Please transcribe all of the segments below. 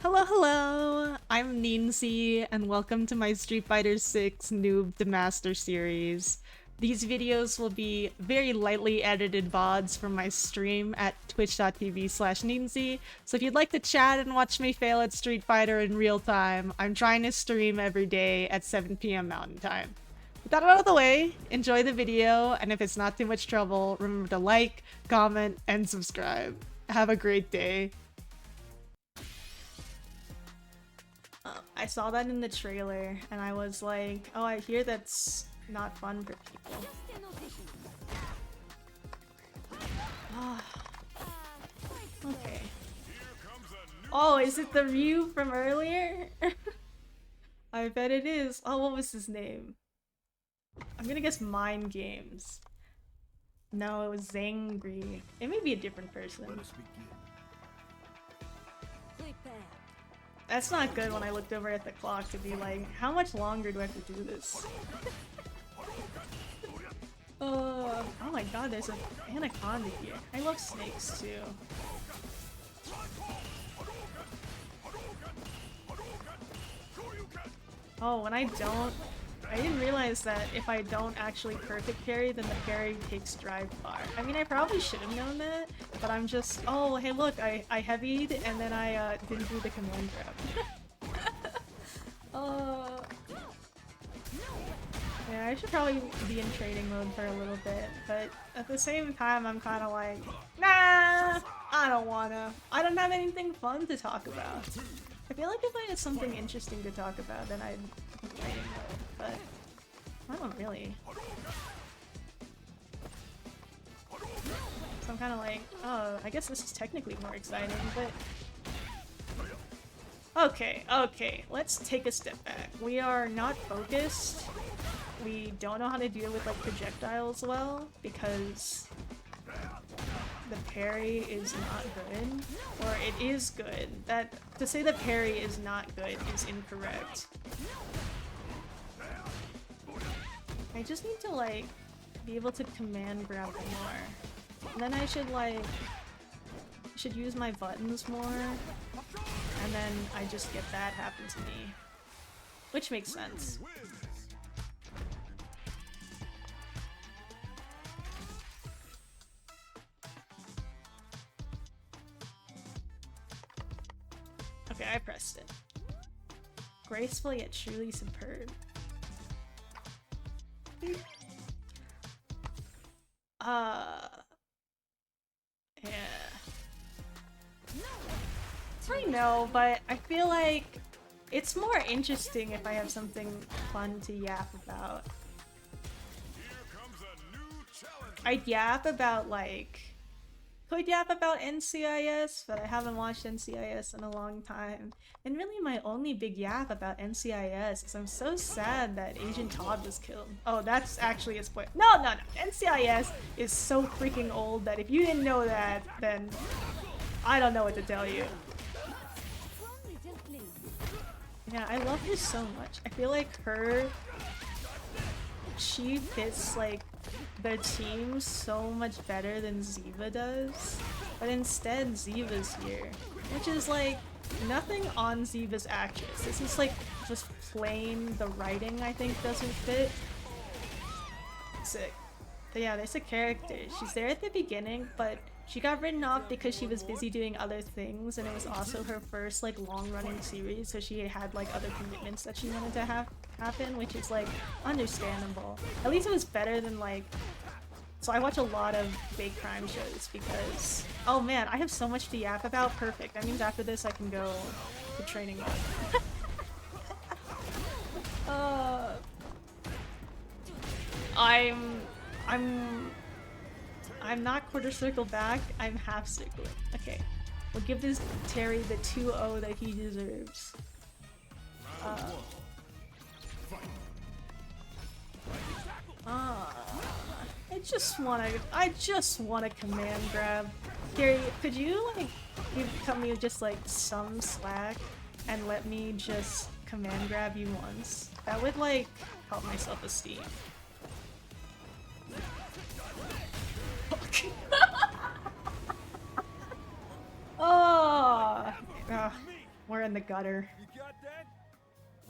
Hello, hello! I'm Nincy, and welcome to my Street Fighter 6 Noob to Master series. These videos will be very lightly edited VODs from my stream at twitch.tv/Nincy, so if you'd like to chat and watch me fail at Street Fighter in real time, I'm trying to stream every day at 7 PM Mountain Time. With that out of the way, enjoy the video, and if it's not too much trouble, remember to like, comment, and subscribe. Have a great day. I saw that in the trailer, and I was like, oh, I hear that's not fun for people. Okay. Oh, is it the Ryu from earlier? I bet it is. Oh, what was his name? I'm gonna guess Mind Games. No, it was Zangri. It may be a different person. That's not good when I looked over at the clock to be like, how much longer do I have to do this? Oh my god, there's an anaconda here. I love snakes too. Oh, when I didn't realize that if I don't actually perfect parry, then the parry takes drive bar. I mean, I probably should have known that, but I'm just, oh, hey look, I heavied and then I didn't do the command grab. Yeah, I should probably be in training mode for a little bit, but at the same time, I'm kind of like, nah, I don't wanna. I don't have anything fun to talk about. I feel like if I had something interesting to talk about, then I'd be training mode, but I don't really. So I'm kind of like, oh, I guess this is technically more exciting, but... Okay, let's take a step back. We are not focused. We don't know how to deal with, like, projectiles well, because the parry is not good. Or it is good. To say the parry is not good is incorrect. I just need to, like, be able to command grab more. And then I should use my buttons more. And then I just get that happen to me. Which makes sense. Okay, I pressed it. Graceful yet truly superb. Yeah. I know, but I feel like it's more interesting if I have something fun to yap about. I'd yap about, like... Could yap about NCIS, but I haven't watched NCIS in a long time. And really my only big yap about NCIS is I'm so sad that Agent Todd was killed. Oh, that's actually a spoiler. No. NCIS is so freaking old that if you didn't know that, then I don't know what to tell you. Yeah, I love her so much. I feel like she fits, like, the team so much better than Ziva does. But instead, Ziva's here. Which is, like, nothing on Ziva's actress. This is, like, just plain the writing, I think, doesn't fit. Sick. But yeah, there's a character. She's there at the beginning, but she got written off because she was busy doing other things, and it was also her first, like, long-running series, so she had, like, other commitments that she wanted to happen, which is, like, understandable. At least it was better than, like... So I watch a lot of fake crime shows because... Oh man, I have so much to yap about. Perfect. That means after this I can go to training mode. I'm not quarter circle back, I'm half circling. Okay. We'll give this Terry the 2-0 that he deserves. I just wanna command grab. Terry, could you, like, cut me just, like, some slack and let me just command grab you once? That would, like, help my self-esteem. Oh, We're in the gutter. You got that?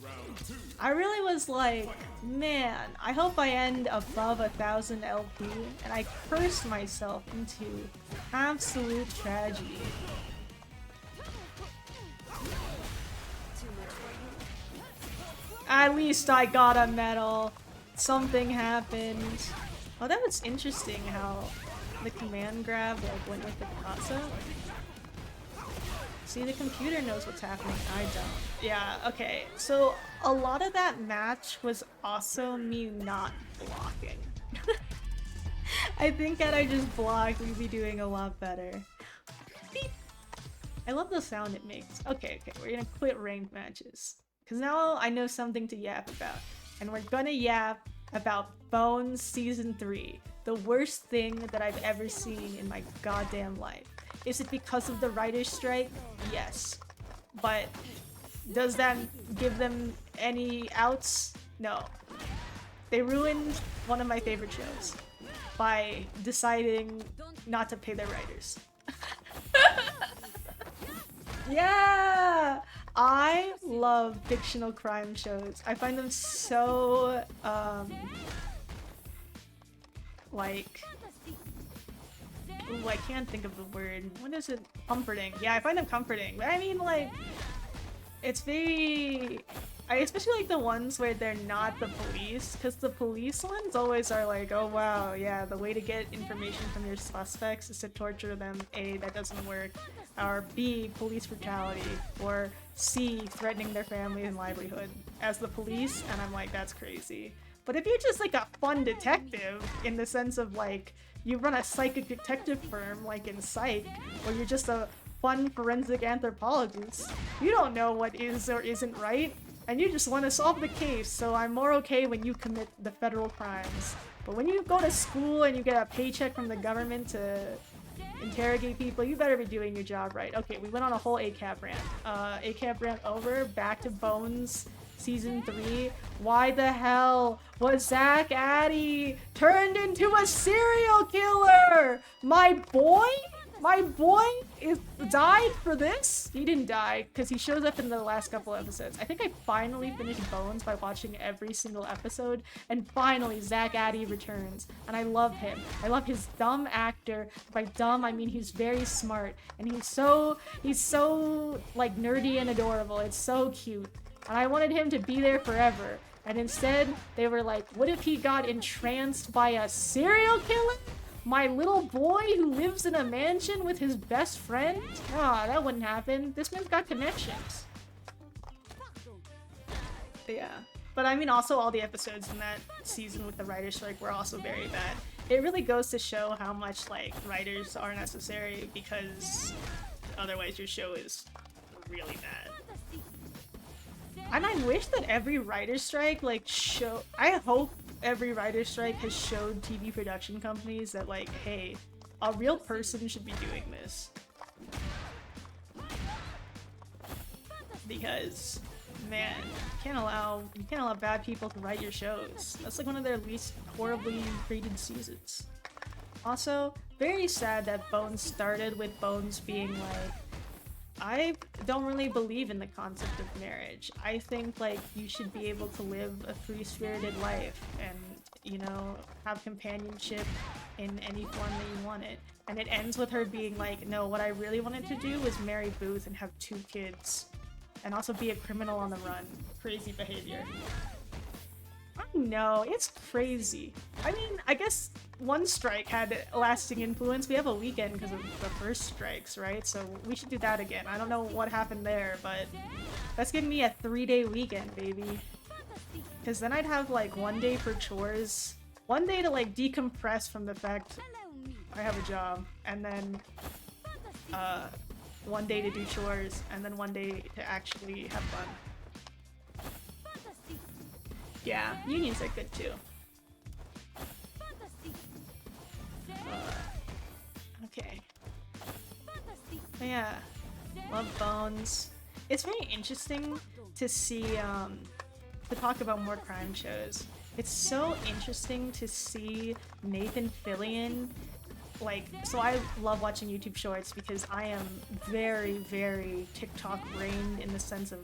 Round 2. I really was like, man, I hope I end above 1,000 LP, and I cursed myself into absolute tragedy. At least I got a medal. Something happened. Oh, that was interesting how the command grab like went with the Picasso. See, the computer knows what's happening, I don't. Yeah, okay. So, a lot of that match was also me not blocking. I think had I just blocked, we'd be doing a lot better. Beep. I love the sound it makes. Okay, we're gonna quit ranked matches. Because now I know something to yap about. And we're gonna yap about Bones Season 3. The worst thing that I've ever seen in my goddamn life. Is it because of the writer's strike? Yes. But does that give them any outs? No. They ruined one of my favorite shows by deciding not to pay their writers. Yeah! I love fictional crime shows. I find them so, like... Ooh, I can't think of the word. What is it? Comforting. Yeah, I find them comforting. But I mean, like, it's very... I especially like the ones where they're not the police, because the police ones always are like, oh wow, yeah, the way to get information from your suspects is to torture them. A, that doesn't work. Or B, police brutality. Or C, threatening their family and livelihood as the police, and I'm like, that's crazy. But if you're just like a fun detective, in the sense of like, you run a psychic detective firm like in Psych, or you're just a fun forensic anthropologist, you don't know what is or isn't right, and you just want to solve the case, so I'm more okay when you commit the federal crimes. But when you go to school and you get a paycheck from the government to interrogate people, you better be doing your job right. Okay, we went on a whole ACAB rant. ACAB rant over, back to Bones Season 3. Why the hell was Zach Addy turned into a serial killer? My boy died for this? He didn't die, because he shows up in the last couple episodes. I think I finally finished Bones by watching every single episode, and finally Zach Addy returns, and I love him. I love his dumb actor. By dumb, I mean he's very smart, and he's so like nerdy and adorable. It's so cute. And I wanted him to be there forever. And instead, they were like, what if he got entranced by a serial killer? My little boy who lives in a mansion with his best friend? Ah, that wouldn't happen. This man's got connections. Yeah. But I mean, also all the episodes in that season with the writer's strike were also very bad. It really goes to show how much, like, writers are necessary, because otherwise your show is really bad. And I wish that every writer's strike, like, I hope every writer's strike has showed TV production companies that, like, hey, a real person should be doing this. Because, man, you can't allow bad people to write your shows. That's like one of their least horribly rated seasons. Also, very sad that Bones started with Bones being like, I don't really believe in the concept of marriage. I think, like, you should be able to live a free-spirited life and, you know, have companionship in any form that you want it. And it ends with her being like, no, what I really wanted to do was marry Booth and have 2 kids. And also be a criminal on the run. Crazy behavior. I know, it's crazy. I mean, I guess one strike had lasting influence. We have a weekend because of the first strikes, right? So we should do that again. I don't know what happened there, but that's giving me a 3-day weekend, baby. Because then I'd have, like, 1 day for chores, 1 day to, like, decompress from the fact I have a job, and then 1 day to do chores, and then 1 day to actually have fun. Yeah, unions are good too. Okay. But yeah, love Bones. It's very interesting to see, to talk about more crime shows. It's so interesting to see Nathan Fillion like, so I love watching YouTube Shorts because I am very, very TikTok brained in the sense of,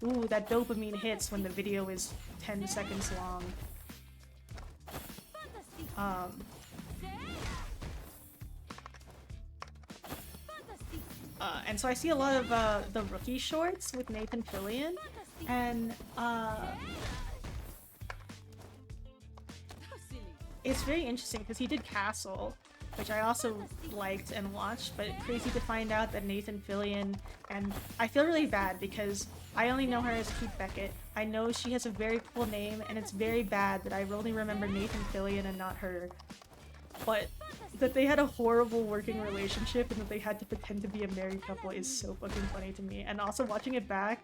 ooh, that dopamine hits when the video is 10 seconds long. And so I see a lot of the rookie shorts with Nathan Fillion, and it's very interesting because he did Castle, which I also liked and watched, but crazy to find out that Nathan Fillion, and I feel really bad because I only know her as Keith Beckett. I know she has a very cool name, and it's very bad that I only remember Nathan Fillion and not her. But that they had a horrible working relationship and that they had to pretend to be a married couple is so fucking funny to me. And also watching it back,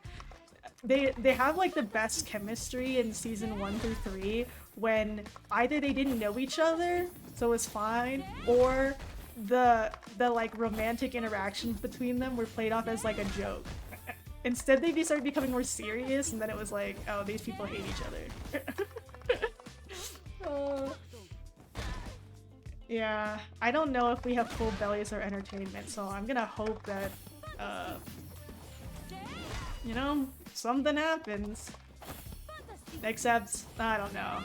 they have like the best chemistry in season 1 through 3 when either they didn't know each other, so it was fine, or the like romantic interactions between them were played off as like a joke. Instead they started becoming more serious, and then it was like, oh, these people hate each other. Yeah, I don't know if we have full bellies or entertainment, so I'm gonna hope that, you know, something happens. Except, I don't know.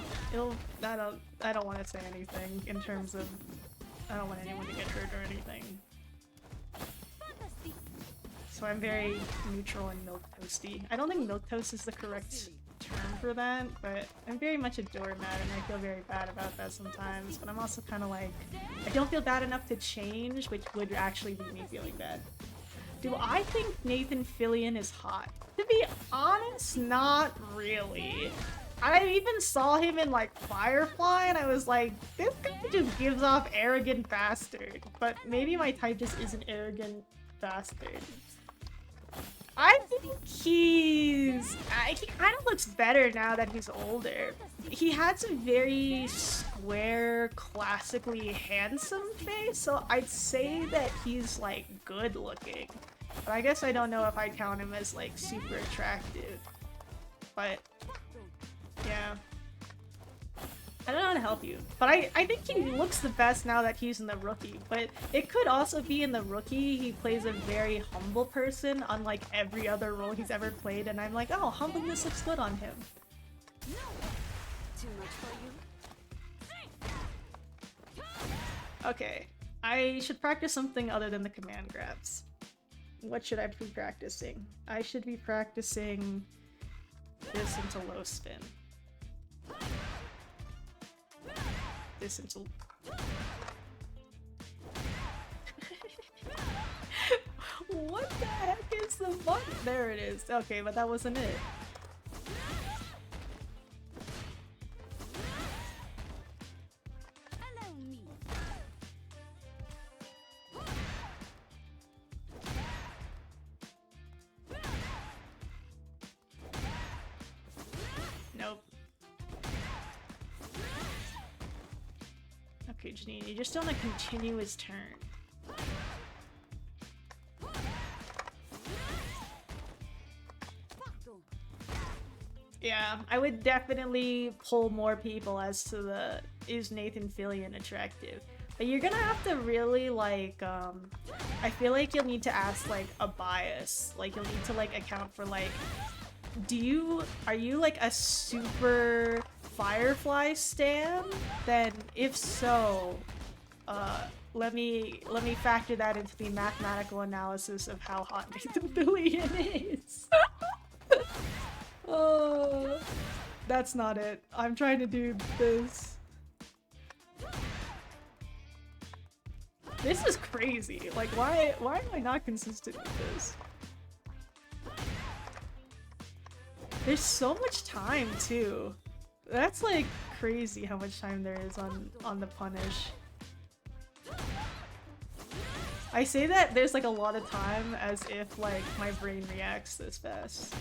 I don't want to say anything in terms of, I don't want anyone to get hurt or anything. So I'm very neutral and milquetoasty. I don't think milquetoast is the correct term for that, but I'm very much a doormat and I feel very bad about that sometimes, but I'm also kind of like, I don't feel bad enough to change, which would actually be me feeling bad. Do I think Nathan Fillion is hot? To be honest, not really. I even saw him in like Firefly and I was like, this guy just gives off arrogant bastard, but maybe my type just is an arrogant bastard. I think he kind of looks better now that he's older. He had some very square, classically handsome face, so I'd say that he's like good looking. But I guess I don't know if I count him as like super attractive. But yeah. I don't know how to help you, but I think he looks the best now that he's in the rookie, but it could also be in the rookie he plays a very humble person unlike every other role he's ever played, and I'm like, oh, humbleness looks good on him. Too much for you? Okay, I should practice something other than the command grabs. What should I be practicing? I should be practicing this into low spin. This into... What the heck is the button? There it is. Okay, but that wasn't it. Allow me. Nope. Okay, Janine, you just don't want to continue his turn. Yeah, I would definitely pull more people as to the, is Nathan Fillion attractive? But you're gonna have to really, like, I feel like you'll need to ask, like, a bias. Like, you'll need to, like, account for, like, are you, like, a super Firefly stan? Then, if so, let me factor that into the mathematical analysis of how hot Nathan Fillion is. Oh, that's not it. I'm trying to do this. This is crazy. Like, why am I not consistent with this? There's so much time, too. That's, like, crazy how much time there is on the punish. I say that there's, like, a lot of time as if, like, my brain reacts this fast.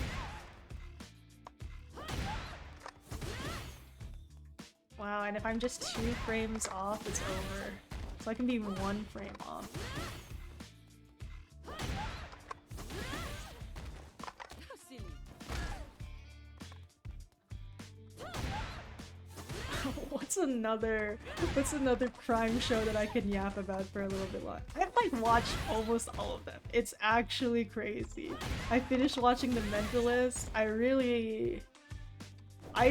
Wow, and if I'm just 2 frames off, it's over. So I can be 1 frame off. What's What's another crime show that I can yap about for a little bit long? I've like watched almost all of them. It's actually crazy. I finished watching The Mentalist. I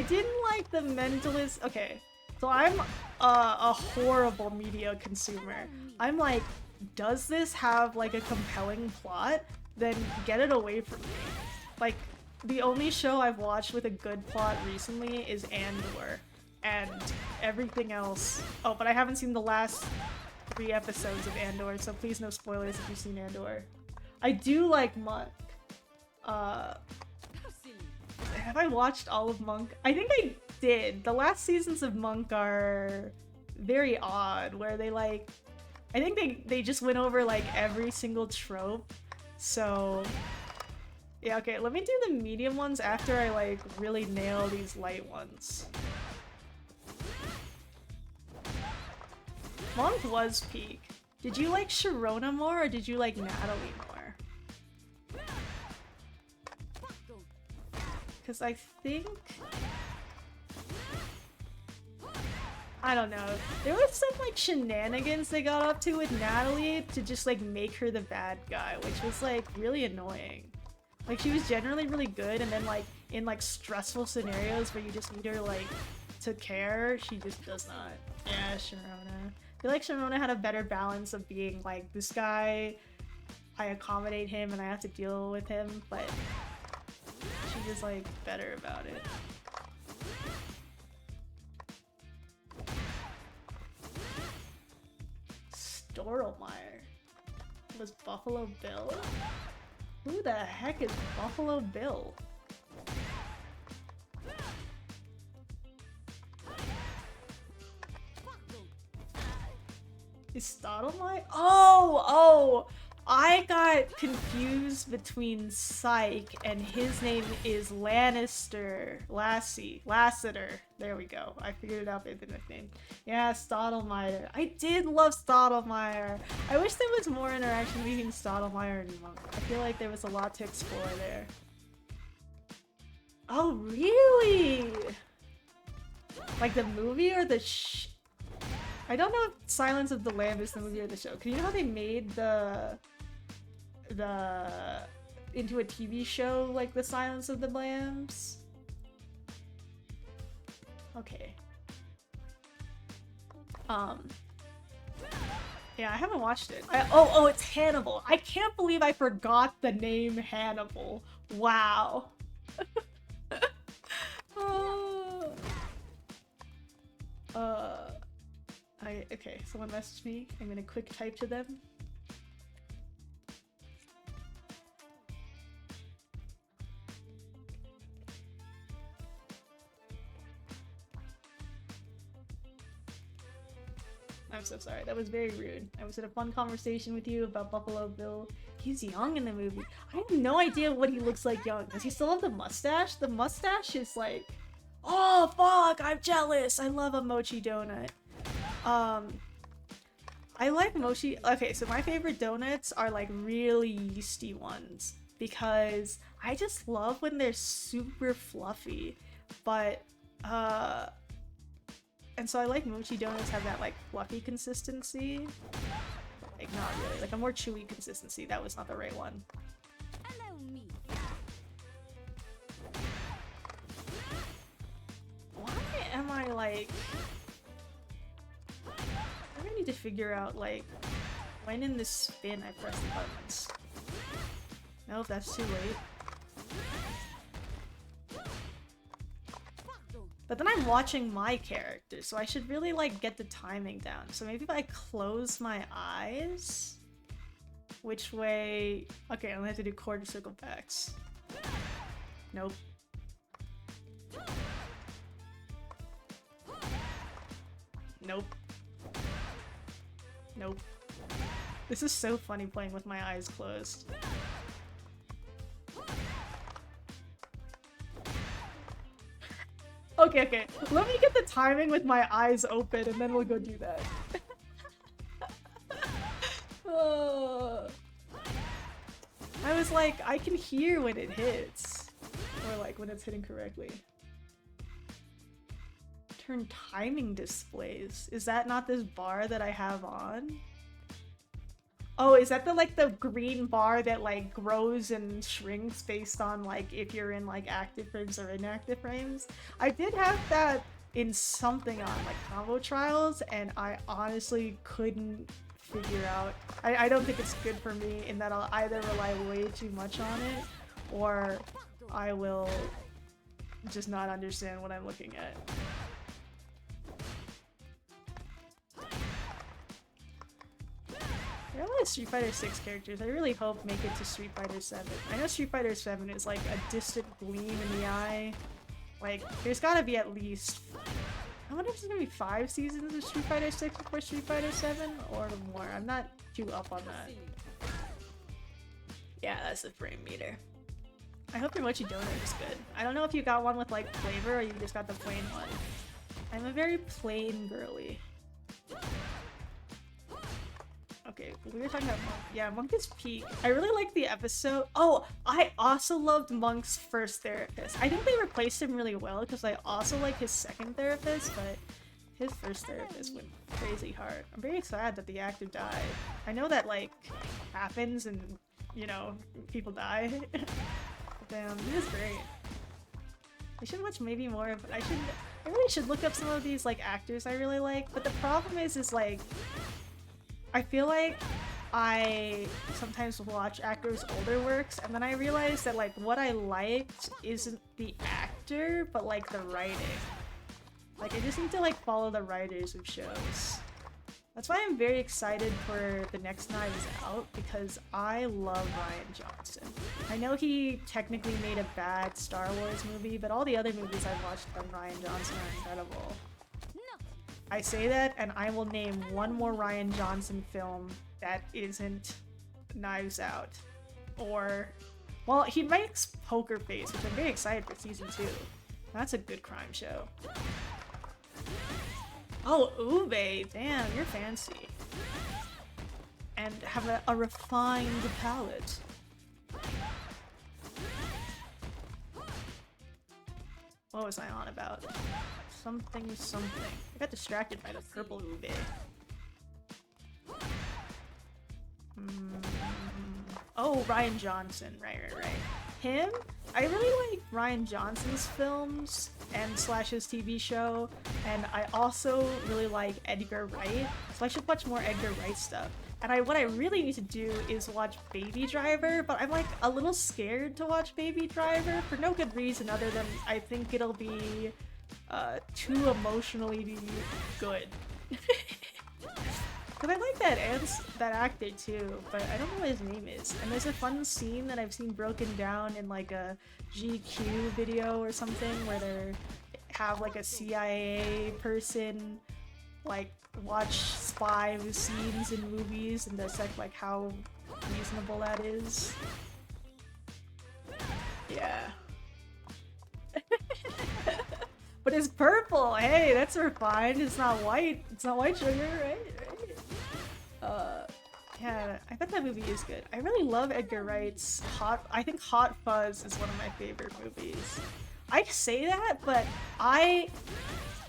didn't like The Mentalist. Okay, so I'm a horrible media consumer. I'm like, does this have like a compelling plot? Then get it away from me. Like, the only show I've watched with a good plot recently is Andor. And everything else. Oh, but I haven't seen the last 3 episodes of Andor, so please no spoilers if you've seen Andor. I do like Monk. Have I watched all of Monk? I think I did. The last seasons of Monk are very odd, where they like... I think they just went over like every single trope. So... yeah, okay, let me do the medium ones after I like really nail these light ones. Monk was peak. Did you like Sharona more or did you like Natalie more? Because I think... I don't know. There was some like shenanigans they got up to with Natalie to just like make her the bad guy, which was like really annoying. Like she was generally really good and then like in like stressful scenarios where you just need her like to care, she just does not. Yeah, Sharona. I feel like Sharona had a better balance of being like, this guy, I accommodate him and I have to deal with him, but she was like better about it. Storlmeyer was Buffalo Bill? Who the heck is Buffalo Bill? Is Stottlemyre? Oh! I got confused between Psyche and his name is Lassiter. There we go. I figured it out by the nickname. Yeah, Stottlemyre. I did love Stottlemyre. I wish there was more interaction between Stottlemyre and Monk. I feel like there was a lot to explore there. Oh, really? Like the movie or the I don't know if Silence of the Lamb is the movie or the show. Cause you know how they made the into a TV show like the Silence of the Lambs? Okay. Yeah, I haven't watched it. Oh, it's Hannibal. I can't believe I forgot the name Hannibal. Wow. Okay, someone messaged me. I'm gonna quick type to them. I'm so sorry. That was very rude. I was in a fun conversation with you about Buffalo Bill. He's young in the movie. I have no idea what he looks like young. Does he still have the mustache? The mustache is like... Oh, fuck! I'm jealous! I love a mochi donut. I like mochi. Okay, so my favorite donuts are like really yeasty ones because I just love when they're super fluffy. But and so I like mochi donuts have that like fluffy consistency. Like not really, like a more chewy consistency. That was not the right one. Allow me. Why am I like... I need to figure out like when in the spin I press the buttons. No, if that's too late. But then I'm watching my character, so I should really like get the timing down. So maybe if I close my eyes, which way? Okay, I'm gonna have to do quarter circle backs. Nope. Nope. Nope. This is so funny playing with my eyes closed. Okay. Let me get the timing with my eyes open and then we'll go do that. I was like, I can hear when it hits. Or like when it's hitting correctly. turn timing displays. Is that not this bar that I have on? Oh, is that the like the green bar that like grows and shrinks based on like if you're in like active frames or inactive frames? I did have that in something on like combo trials, and I honestly couldn't figure out. I don't think it's good for me in that I'll either rely way too much on it, or I will just not understand what I'm looking at. There are a lot of Street Fighter 6 characters. I really hope make it to Street Fighter 7. I know Street Fighter 7 is like a distant gleam in the eye. Like, there's gotta be at least... I wonder if there's gonna be 5 seasons of Street Fighter 6 before Street Fighter 7 or more. I'm not too up on that. Yeah, that's the frame meter. I hope your mochi donut is good. I don't know if you got one with like flavor or you just got the plain one. I'm a very plain girly. Okay, we were talking about Monk. Yeah, Monk is peak. I really like the episode. Oh, I also loved Monk's first therapist. I think they replaced him really well because I also like his second therapist, but his first therapist went crazy hard. I'm very sad that the actor died. I know that like happens and you know people die. Damn, he was great. I should watch maybe more of. I really should look up some of these like actors I really like. But the problem is like. I feel like I sometimes watch actors' older works, and then I realize that like what I liked isn't the actor, but like the writing. Like I just need to like follow the writers of shows. That's why I'm very excited for the next Knives Out, because I love Rian Johnson. I know he technically made a bad Star Wars movie, but all the other movies I've watched from Rian Johnson are incredible. I say that, and I will name one more Rian Johnson film that isn't Knives Out. Or, well, he makes Poker Face, which I'm very excited for season 2. That's a good crime show. Oh, Ube! Damn, you're fancy. And have a refined palate. What was I on about? Something. I got distracted by the purple ube. Oh, Rian Johnson. Right. Him? I really like Rian Johnson's films and slash his TV show, and I also really like Edgar Wright, so I should watch more Edgar Wright stuff. And what I really need to do is watch Baby Driver, but I'm like a little scared to watch Baby Driver for no good reason other than I think it'll be too emotionally good. Cause I like that actor too, but I don't know what his name is. And there's a fun scene that I've seen broken down in like a GQ video or something where they have like a CIA person like watch spy scenes in movies and dissect like how reasonable that is. Yeah. But it's purple! Hey, that's refined. It's not white. It's not white sugar, right? Yeah, I bet that movie is good. I really love Edgar Wright's I think Hot Fuzz is one of my favorite movies. I say that, but I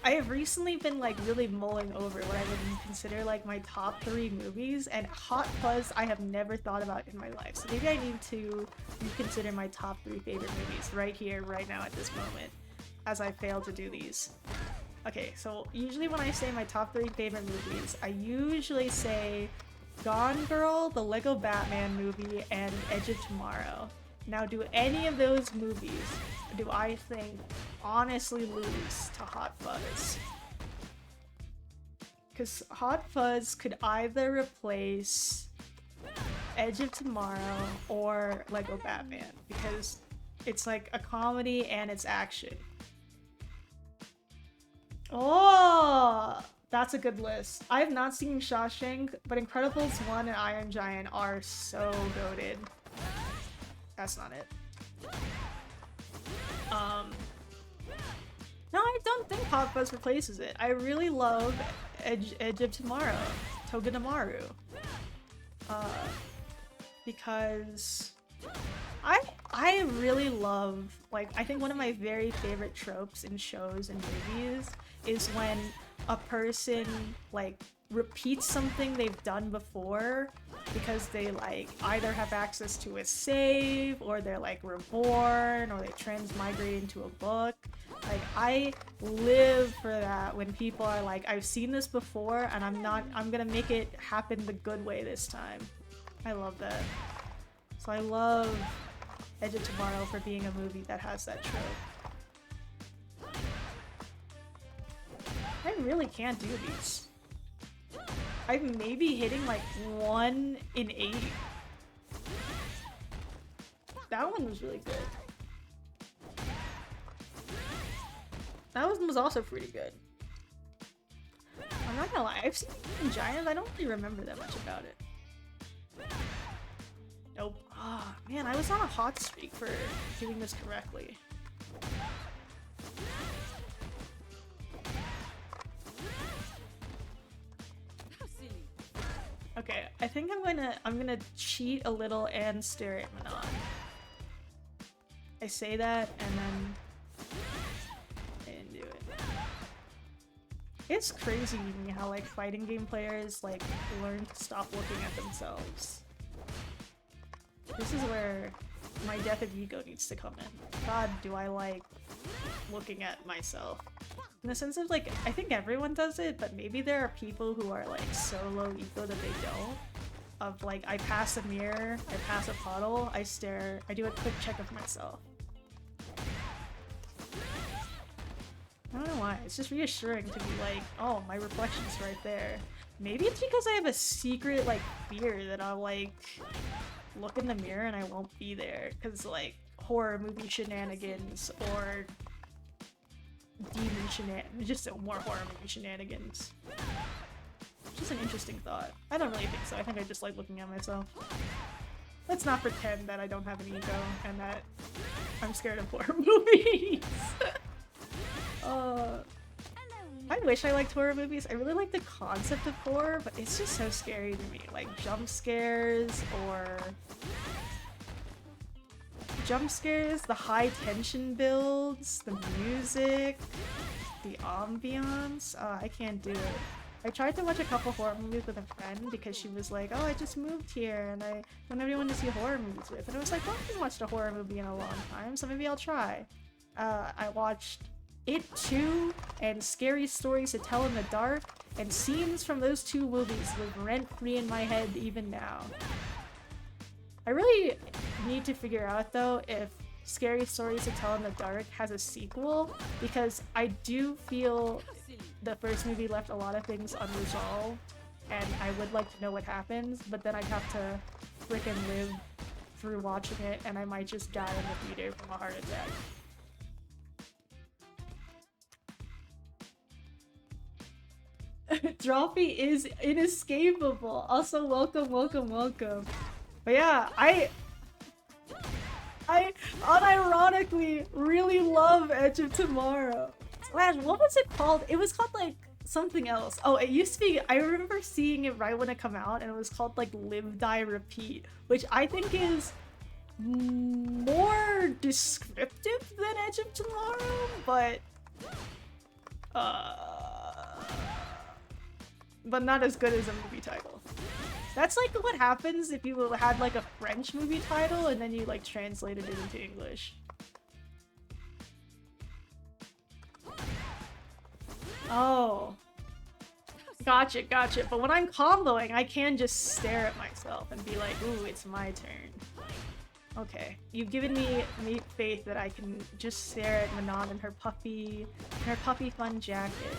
have recently been like really mulling over what I would consider like my top 3 movies, and Hot Fuzz I have never thought about in my life. So maybe I need to reconsider my top 3 favorite movies right here, right now at this moment, as I fail to do these. Okay, so usually when I say my top 3 favorite movies, I usually say Gone Girl, the Lego Batman movie, and Edge of Tomorrow. Now, do any of those movies do I think honestly lose to Hot Fuzz? Because Hot Fuzz could either replace Edge of Tomorrow or Lego Batman, because it's like a comedy and it's action. Oh, that's a good list. I have not seen Shawshank, but Incredibles 1 and Iron Giant are so goated. That's not it. No, I don't think Hot Fuzz replaces it. I really love Edge of Tomorrow, Togedemaru. Because I I really love, like, I think one of my very favorite tropes in shows and movies is when a person, like, repeats something they've done before because they, like, either have access to a save, or they're, like, reborn, or they transmigrate into a book. Like, I live for that when people are like, I've seen this before, and I'm gonna make it happen the good way this time. I love that. So I love Edge of Tomorrow for being a movie that has that trope. I really can't do these. I'm maybe hitting like 1 in 8. That one was really good. That one was also pretty good. I'm not gonna lie, I've seen Giant, I don't really remember that much about it. Nope. Ah, oh, man, I was on a hot streak for doing this correctly. Okay, I think I'm gonna cheat a little and stare at Manon. I say that and then I didn't do it. It's crazy to me how like fighting game players like learn to stop looking at themselves. This is where my death of ego needs to come in. God, do I like looking at myself. In the sense of like, I think everyone does it, but maybe there are people who are like so low ego that they don't. Of like, I pass a mirror, I pass a puddle, I stare, I do a quick check of myself. I don't know why, it's just reassuring to be like, oh, my reflection's right there. Maybe it's because I have a secret like fear that I'll like look in the mirror and I won't be there, because like horror movie shenanigans or demon shenanigans, just more horror movie shenanigans. Just an interesting thought. I don't really think so. I think I just like looking at myself. Let's not pretend that I don't have an ego and that I'm scared of horror movies. I wish I liked horror movies. I really like the concept of horror, but it's just so scary to me. Like jump scares, the high tension builds, the music, the ambiance. I can't do it. I tried to watch a couple horror movies with a friend because she was like, oh, I just moved here and I want everyone to see horror movies with. And I was like, well, I haven't watched a horror movie in a long time, so maybe I'll try. I watched It 2 and Scary Stories to Tell in the Dark, and scenes from those two movies live rent-free in my head even now. I really need to figure out though if Scary Stories to Tell in the Dark has a sequel, because I do feel the first movie left a lot of things unresolved, and I would like to know what happens, but then I'd have to frickin' live through watching it, and I might just die in the theater from a heart attack. Drawfee is inescapable. Also, welcome, welcome, welcome. But yeah, I unironically really love Edge of Tomorrow. Slash, what was it called? It was called like something else. Oh, it used to be, I remember seeing it right when it came out, and it was called like Live, Die, Repeat, which I think is more descriptive than Edge of Tomorrow, but not as good as a movie title. That's like what happens if you had like a French movie title and then you like translated it into English. Oh. Gotcha, gotcha. But when I'm comboing, I can just stare at myself and be like, ooh, it's my turn. Okay. You've given me faith that I can just stare at Manon in her puffy fun jacket.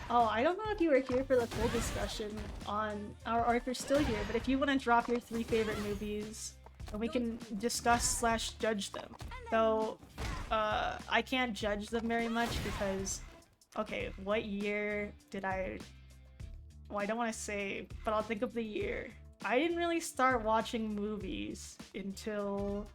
Oh, I don't know if you were here for the full discussion on, or if you're still here, but if you want to drop your 3 favorite movies, and we can discuss / judge them. Though, I can't judge them very much because, okay, what year did I... Well, I don't want to say, but I'll think of the year. I didn't really start watching movies until...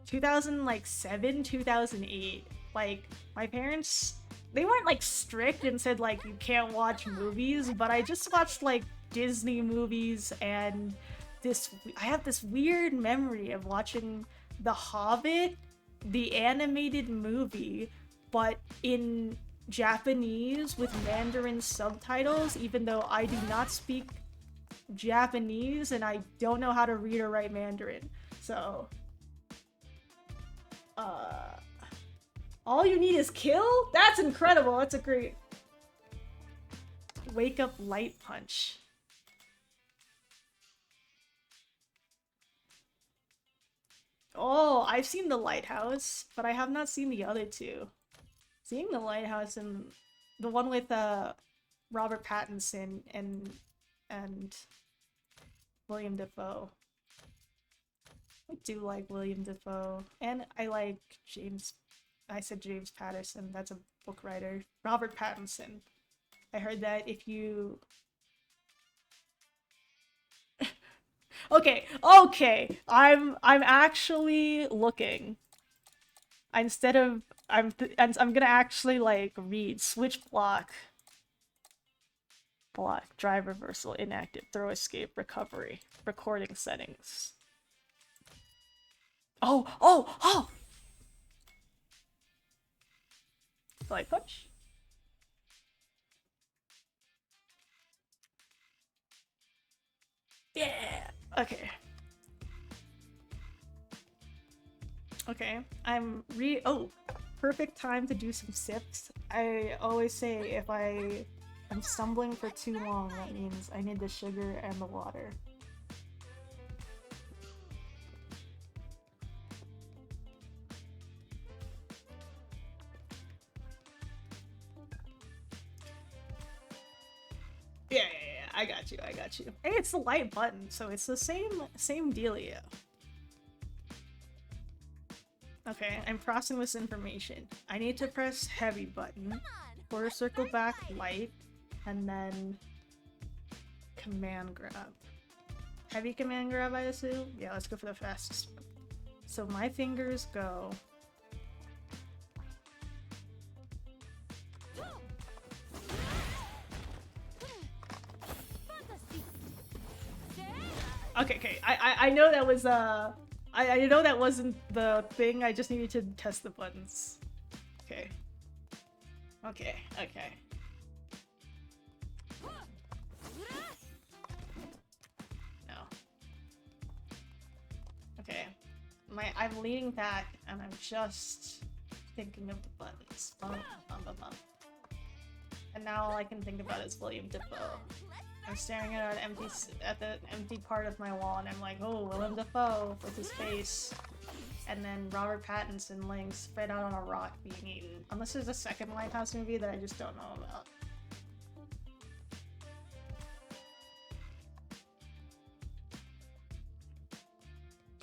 2007, 2008. Like, my parents they weren't like strict and said like you can't watch movies, but I just watched like Disney movies, and I have this weird memory of watching The Hobbit, the animated movie, but in Japanese with Mandarin subtitles, even though I do not speak Japanese and I don't know how to read or write Mandarin. So all you need is kill? That's incredible. That's a great wake up light punch. Oh, I've seen The Lighthouse, but I have not seen the other two. Seeing The Lighthouse and the one with Robert Pattinson and William Dafoe. I do like William Dafoe, and I like James. I said James Patterson. That's a book writer. Robert Pattinson. I heard that if you. Okay. I'm actually looking. Instead of I'm gonna actually like read switch block, drive reversal, inactive, throw escape, recovery, recording settings. Oh! Light punch. Yeah. Okay. Oh, perfect time to do some sips. I always say if I'm stumbling for too long, that means I need the sugar and the water. Yeah, I got you. Hey, it's the light button, so it's the same dealio. Okay, I'm processing this information. I need to press heavy button, quarter circle back light, and then command grab. Heavy command grab, I assume? Yeah, let's go for the fastest one. So my fingers go... Okay, I know that was, I know that wasn't the thing, I just needed to test the buttons. Okay. No. Okay. I'm leaning back, and I'm just thinking of the buttons. Bum. And now all I can think about is William Dafoe. I'm staring at the empty part of my wall, and I'm like, oh, Willem Dafoe with his face. And then Robert Pattinson laying spread out on a rock being eaten. Unless there's a second Lighthouse movie that I just don't know about.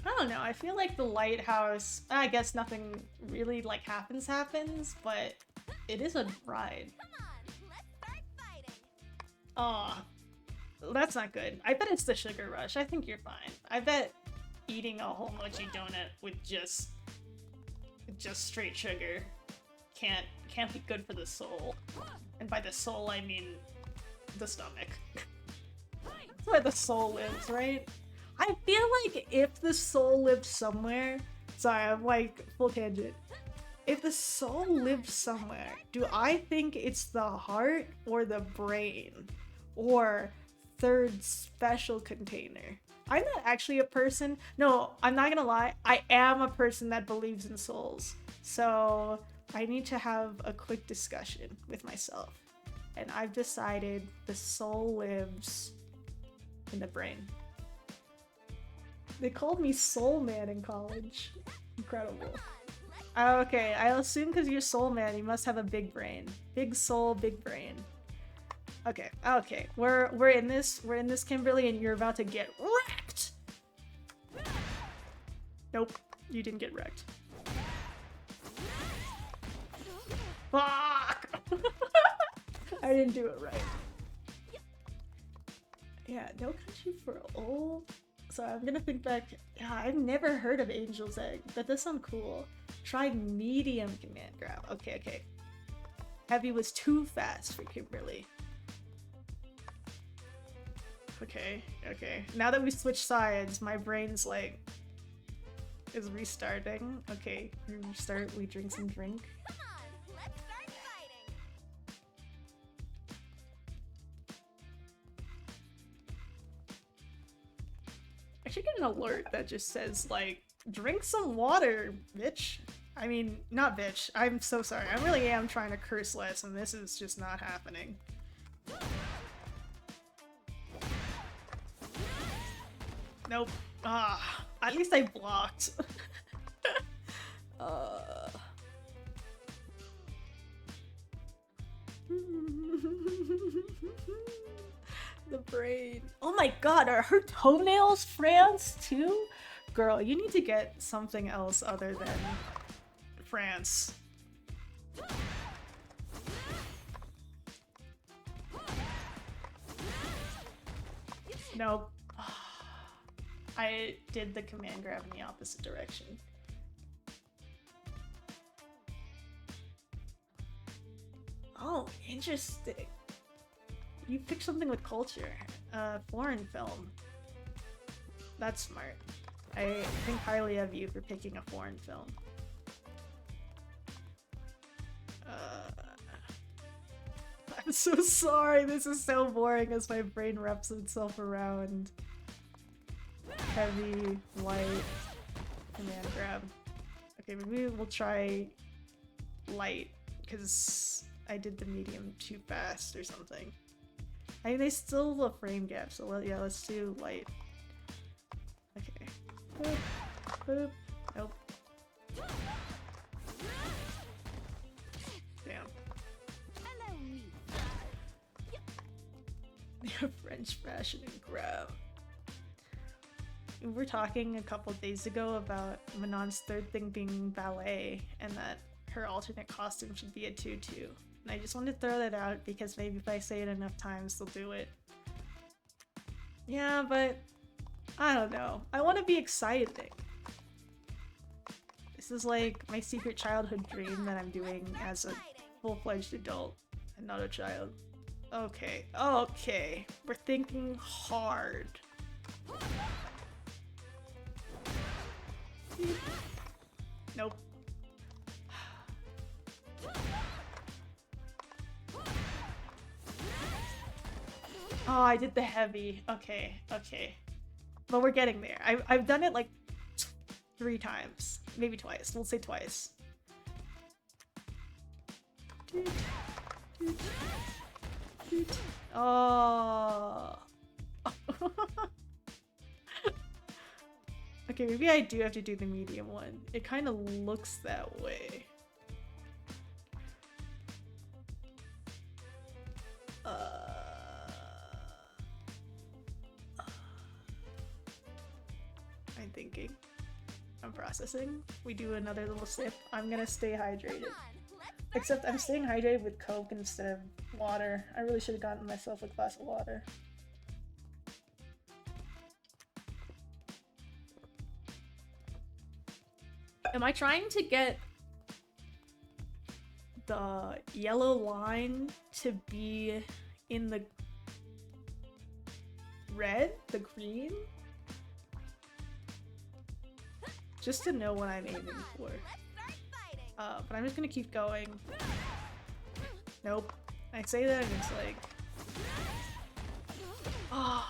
I don't know, I feel like the Lighthouse, I guess nothing really like happens, but it is a ride. Come on, let's start fighting. Aw. That's not good. I bet it's the sugar rush. I think you're fine. I bet eating a whole mochi donut with just straight sugar can't be good for the soul. And by the soul, I mean the stomach. That's where the soul lives, right? I feel like if the soul lived somewhere... Sorry, I'm like full tangent. If the soul lived somewhere, do I think it's the heart or the brain? Or third special container? I'm not actually a person. No, I'm not gonna lie. I am a person that believes in souls. So I need to have a quick discussion with myself. And I've decided the soul lives in the brain. They called me Soul Man in college. Incredible. Okay, I'll assume because you're Soul Man, you must have a big brain. Big soul, big brain. Okay. We're in this, Kimberly, and you're about to get wrecked. Nope, you didn't get wrecked. Fuck! I didn't do it right. Yeah, no country for old. So I'm gonna think back. Yeah, I've never heard of Angel's Egg. That does sound cool. Try medium command grab. Okay. Heavy was too fast for Kimberly. Okay, okay. Now that we switched sides, my brain's like is restarting. Okay, we restart, we drink some drink. Come on, let's start fighting. I should get an alert that just says like, drink some water, bitch. I mean, not bitch. I'm so sorry. I really am trying to curse less and this is just not happening. Nope. Ah, at least I blocked. The brain. Oh my god, are her toenails France too? Girl, you need to get something else other than France. Nope. I did the command grab in the opposite direction. Oh, interesting. You picked something with culture. Foreign film. That's smart. I think highly of you for picking a foreign film. I'm so sorry, this is so boring as my brain wraps itself around. Heavy, light, command grab. Okay, maybe we'll try light, because I did the medium too fast or something. I mean, they still have a frame gap, so yeah, let's do light. Okay. Boop, boop. Nope. Damn. Hello, me. French fashion and grab. We were talking a couple days ago about Manon's third thing being ballet, and that her alternate costume should be a tutu. And I just wanted to throw that out because maybe if I say it enough times, they'll do it. Yeah, but I don't know. I want to be exciting. This is like my secret childhood dream that I'm doing as a full-fledged adult and not a child. Okay, okay. We're thinking hard. Nope. Oh, I did the heavy. Okay, okay. But we're getting there. I've done it like 3 times. Maybe twice. We'll say twice. Oh. Okay, maybe I do have to do the medium one. It kind of looks that way. I'm thinking. I'm processing. We do another little sip. I'm gonna stay hydrated. Except I'm staying hydrated with Coke instead of water. I really should have gotten myself a glass of water. Am I trying to get the yellow line to be in the red? The green? Just to know what I'm aiming for. But I'm just gonna keep going. Nope. I say that and it's like... Oh.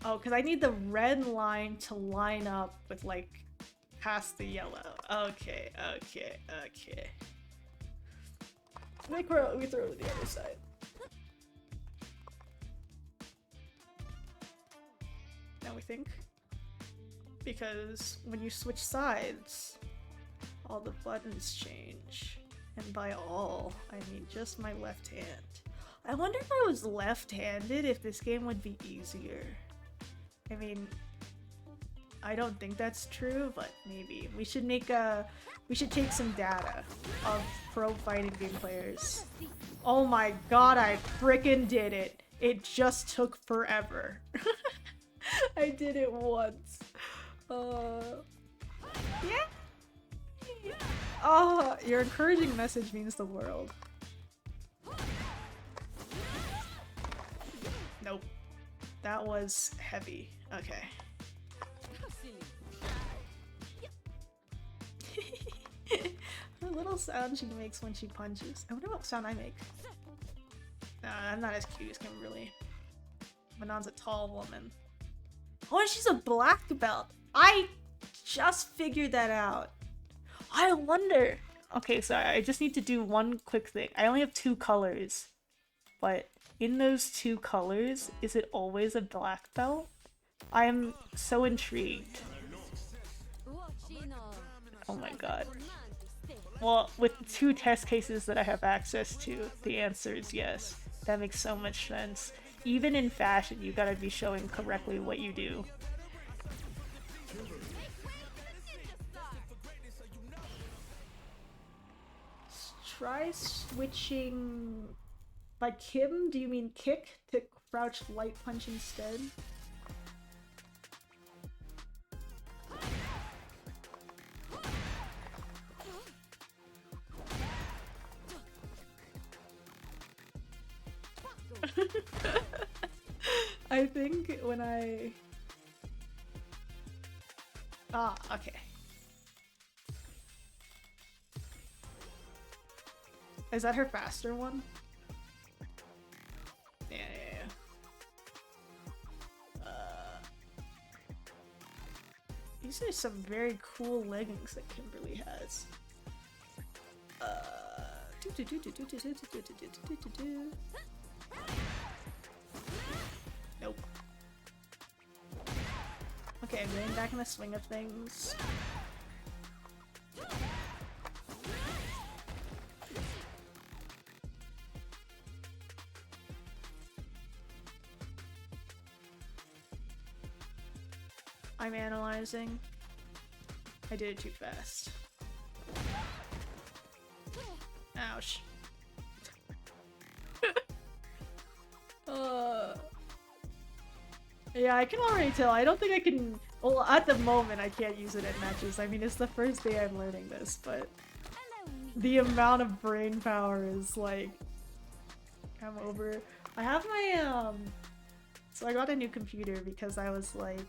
Oh, because I need the red line to line up with, like, past the yellow. Okay, okay, okay. We throw it to the other side. Now we think. Because when you switch sides, all the buttons change. And by all, I mean just my left hand. I wonder if I was left-handed, if this game would be easier. I mean, I don't think that's true, but maybe. We should make we should take some data of pro fighting game players. Oh my god, I frickin' did it! It just took forever. I did it once. Yeah? Oh, your encouraging message means the world. Nope. That was heavy. Okay. The little sound she makes when she punches. I wonder what sound I make. Nah, I'm not as cute as Kimberly. Manon's a tall woman. Oh, and she's a black belt. I just figured that out. I wonder. Okay, sorry. I just need to do one quick thing. I only have 2 colors. But in those 2 colors, is it always a black belt? I am so intrigued. Oh my god. Well, with 2 test cases that I have access to, the answer is yes. That makes so much sense. Even in fashion, you gotta be showing correctly what you do. Try switching... By Kim, do you mean kick to crouch light punch instead? I think when I... Ah, okay. Is that her faster one? Yeah. These are some very cool leggings that Kimberly has. Nope. Okay, I'm getting back in the swing of things. I'm analyzing. I did it too fast. Ouch. Yeah, I can already tell. I don't think I can... Well, at the moment, I can't use it at matches. I mean, it's the first day I'm learning this, but... The amount of brain power is, like... I'm over... I have my, So I got a new computer because I was, like...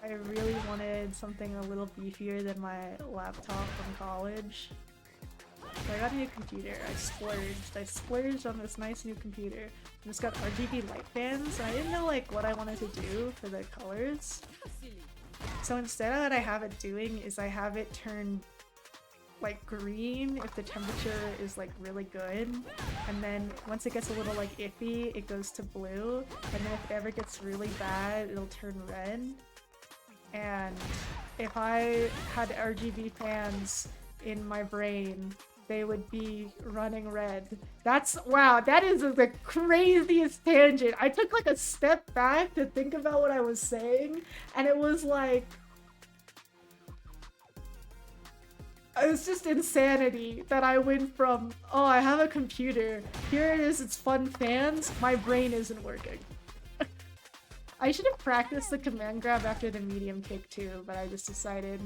I really wanted something a little beefier than my laptop from college. So I got a new computer. I splurged on this nice new computer. And it's got RGB light fans. And I didn't know like what I wanted to do for the colors. So instead of what I have it doing is I have it turn like green if the temperature is like really good. And then once it gets a little like iffy, it goes to blue. And then if it ever gets really bad, it'll turn red. And if I had RGB fans in my brain, they would be running red. That's, wow, that is the craziest tangent. I took like a step back to think about what I was saying, and it was like, it was just insanity that I went from, oh, I have a computer, here it is, it's fun fans, my brain isn't working. I should have practiced the command grab after the medium kick too, but I just decided,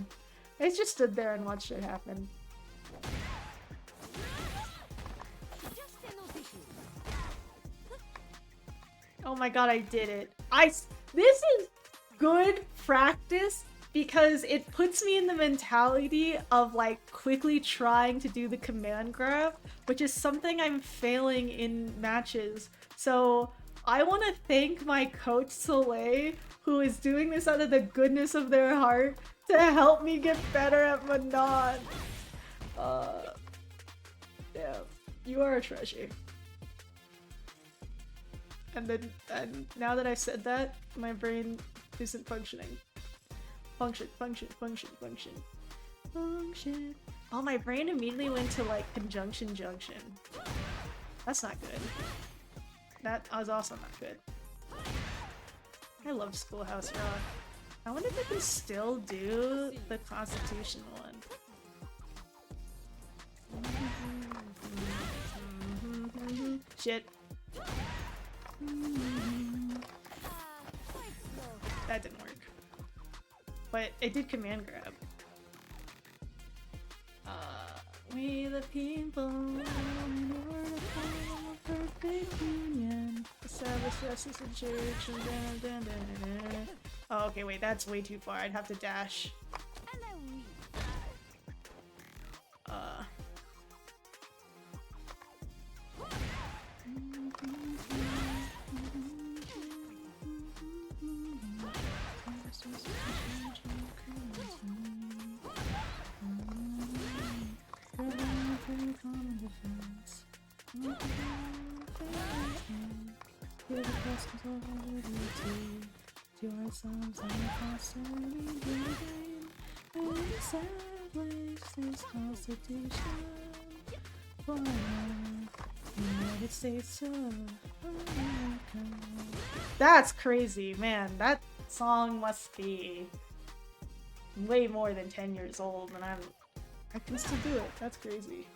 I just stood there and watched it happen. Oh my god, I did it. This is good practice because it puts me in the mentality of like quickly trying to do the command grab, which is something I'm failing in matches. So I want to thank my coach Solieh, who is doing this out of the goodness of their heart to help me get better at Manon. Yeah, you are a treasure. And now that I said that, my brain isn't functioning. Function. Oh, my brain immediately went to like conjunction junction. That's not good. That was also not good. I love Schoolhouse Rock. I wonder if I can still do the Constitution one. Shit. That didn't work. But it did command grab. We the people, in order to form a perfect union, establish justice and church, and then. Oh, okay, wait, that's way too far. I'd have to dash. Hello, me. United States of America. That's crazy, man. That song must be way more than 10 years old, and I can still do it. That's crazy.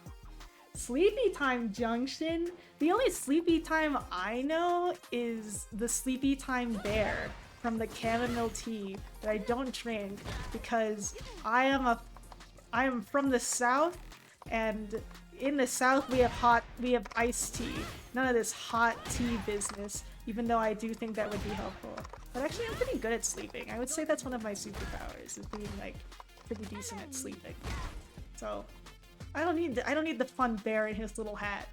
Sleepy Time Junction? The only Sleepy Time I know is the Sleepy Time Bear from the chamomile tea that I don't drink because I am from the South, and in the South we have iced tea. None of this hot tea business, even though I do think that would be helpful. But actually I'm pretty good at sleeping. I would say that's one of my superpowers, is being like pretty decent at sleeping. So I don't need the fun bear in his little hat.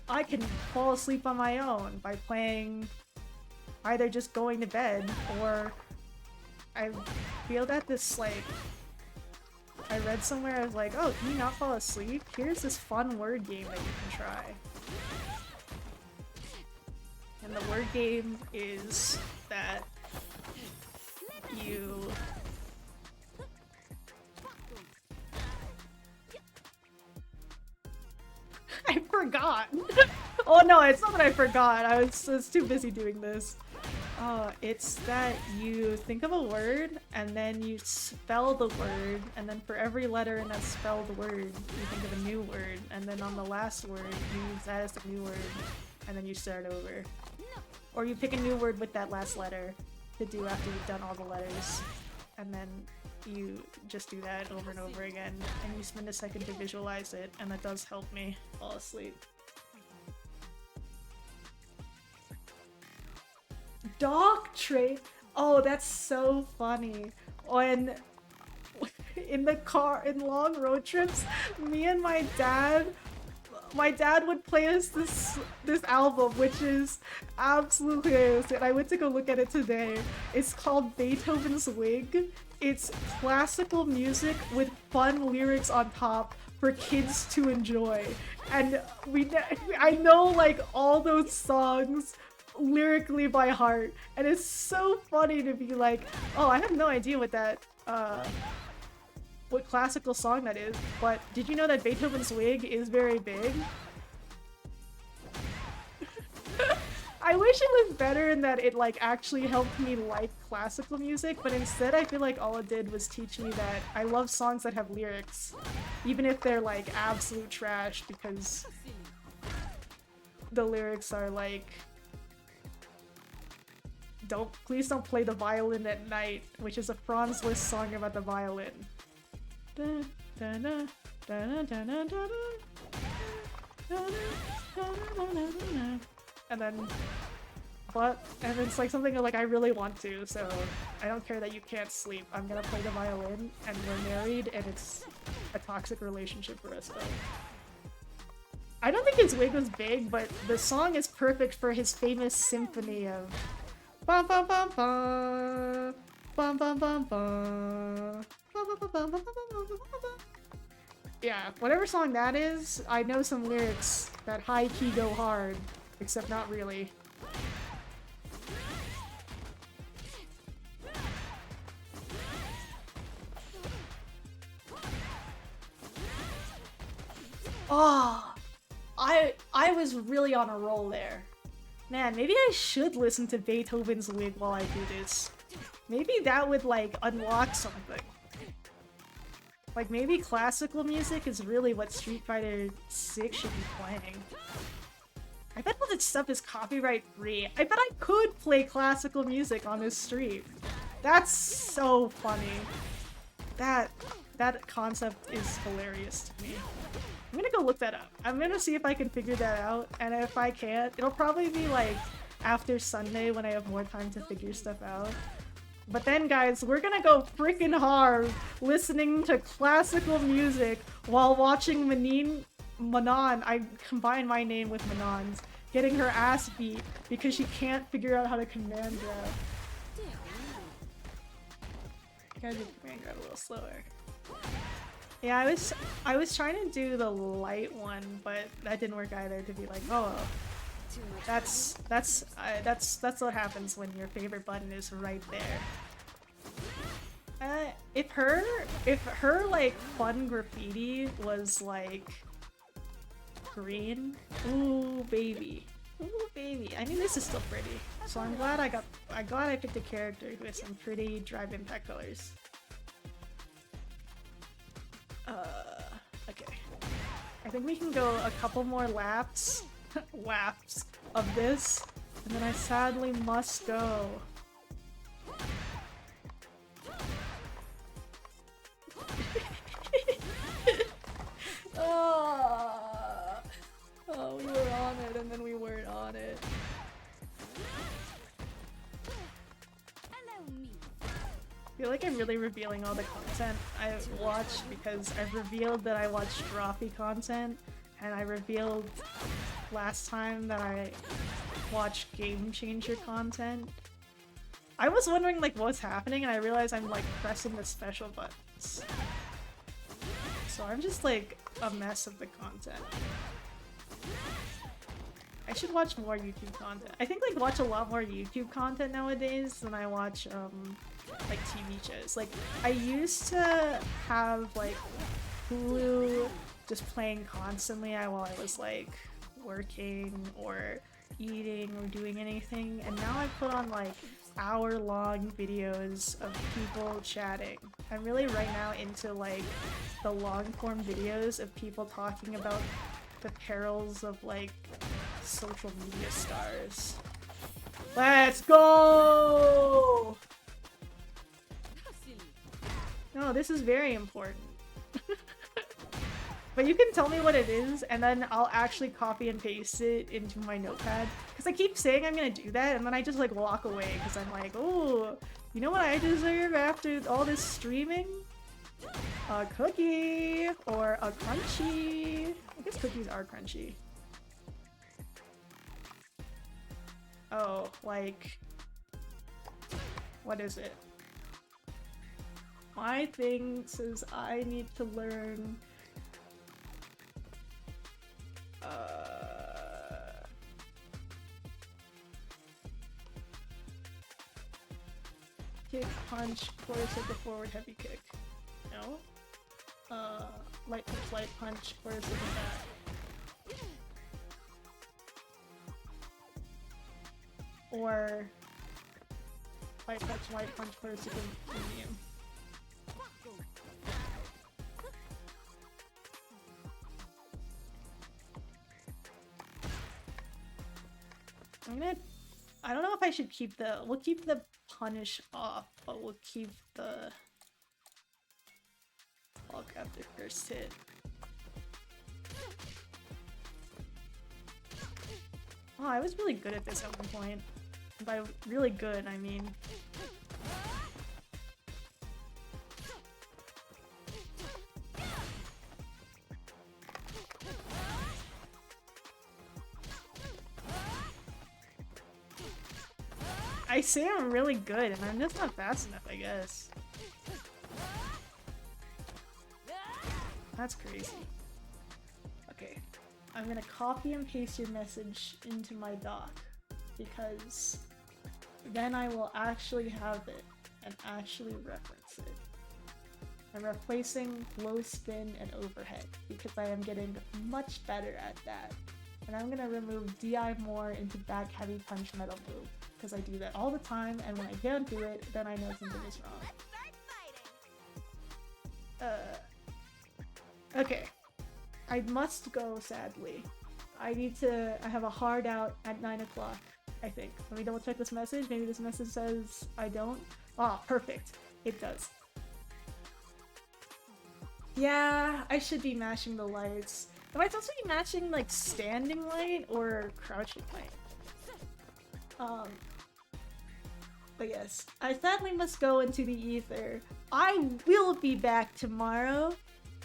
I can fall asleep on my own by playing either just going to bed, or I feel that this, like, I read somewhere, I was like, oh, can you not fall asleep? Here's this fun word game that you can try. And the word game is that you... I forgot! Oh no, it's not that I forgot, I was too busy doing this. It's that you think of a word, and then you spell the word, and then for every letter in that spelled word, you think of a new word, and then on the last word, you use that as the new word, and then you start over. Or you pick a new word with that last letter to do after you've done all the letters, and then you just do that over and over again, and you spend a second to visualize it, and that does help me fall asleep. Doctrine! Oh, that's so funny. When in the car, in long road trips, me and my dad would play us this album, which is absolutely hilarious, and I went to go look at it today. It's called Beethoven's Wig. It's classical music with fun lyrics on top for kids to enjoy. And I know like all those songs lyrically by heart, and it's so funny to be like, oh, I have no idea what that what classical song that is, but did you know that Beethoven's Wig is very big? I wish it was better in that it like actually helped me like classical music, but instead I feel like all it did was teach me that I love songs that have lyrics, even if they're like absolute trash, because the lyrics are like, please don't play the violin at night, which is a Franz Liszt song about the violin. And then, and it's like something like I really want to, so I don't care that you can't sleep. I'm gonna play the violin, and we're married, and it's a toxic relationship for us both. I don't think his wig was big, but the song is perfect for his famous symphony of bum bum bum bum bum bum bum bum. Yeah, whatever song that is, I know some lyrics that high-key go hard, except not really. Oh, I was really on a roll there. Man, maybe I should listen to Beethoven's Wig while I do this. Maybe that would, like, unlock something. Like, maybe classical music is really what Street Fighter 6 should be playing. I bet all this stuff is copyright free. I bet I could play classical music on this stream. That's so funny. That that concept is hilarious to me. I'm gonna go look that up. I'm gonna see if I can figure that out, and if I can't, it'll probably be like after Sunday when I have more time to figure stuff out. But then guys, we're gonna go freaking hard listening to classical music while watching Manon, I combined my name with Manon's, getting her ass beat because she can't figure out how to command grab. I gotta do command grab a little slower. Yeah, I was trying to do the light one, but that didn't work either. To be like, oh, that's what happens when your favorite button is right there. If her like fun graffiti was like green, ooh baby, I mean this is still pretty. So I'm glad I picked a character with some pretty drive impact colors. Okay. I think we can go a couple more laps of this, and then I sadly must go. Oh, we were on it and then we weren't on it. Hello, me. I feel like I'm really revealing all the content I watch because I've revealed that I watch Drophy content, and I revealed last time that I watched Game Changer content. I was wondering like what's happening, and I realized I'm like pressing the special buttons. So I'm just like a mess of the content. I should watch more YouTube content. I think like watch a lot more YouTube content nowadays than I watch like TV shows. Like I used to have like Hulu just playing constantly while I was like working or eating or doing anything, and now I put on like hour-long videos of people chatting. I'm really right now into like the long-form videos of people talking about the perils of like social media stars. Let's go! No, this is very important. But you can tell me what it is, and then I'll actually copy and paste it into my notepad. Because I keep saying I'm gonna do that, and then I just like walk away because I'm like, oh, you know what I deserve after all this streaming? A cookie or a crunchy. I guess cookies are crunchy. Oh, like, what is it? My thing says I need to learn kick, punch, quarter circle, forward, heavy kick. No? Light punch, quarter circle, back. Or light punch, quarter circle, medium. I don't know if I should keep we'll keep the punish off, but we'll keep the Hulk after first hit. Oh, I was really good at this at one point. By really good, I mean I say I'm really good, and I'm just not fast enough, I guess. That's crazy. Okay, I'm gonna copy and paste your message into my doc, because then I will actually have it and actually reference it. I'm replacing low spin and overhead, because I am getting much better at that. And I'm gonna remove DI more into back heavy punch metal move, because I do that all the time, and when I don't do it, then I know something is wrong. Okay. I must go, sadly. I have a hard out at 9 o'clock, I think. Let me double check this message. Maybe this message says I don't. Ah, perfect. It does. Yeah, I should be mashing the lights. I might also be matching like standing light or crouching light. But yes, I sadly must go into the ether. I will be back tomorrow,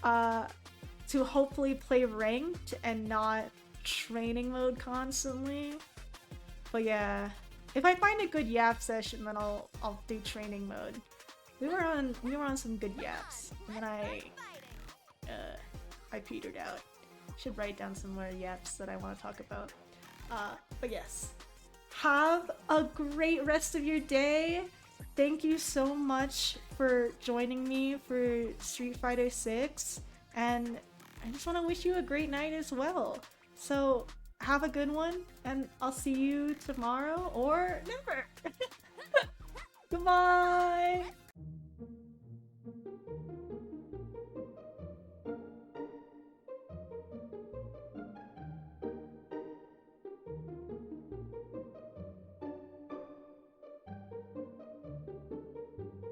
to hopefully play ranked and not training mode constantly. But yeah, if I find a good yap session, then I'll do training mode. We were on some good yaps, and then I petered out. Should write down some more yaps that I want to talk about. But yes, have a great rest of your day. Thank you so much for joining me for Street Fighter 6, and I just want to wish you a great night as well. So have a good one, and I'll see you tomorrow or never. Goodbye!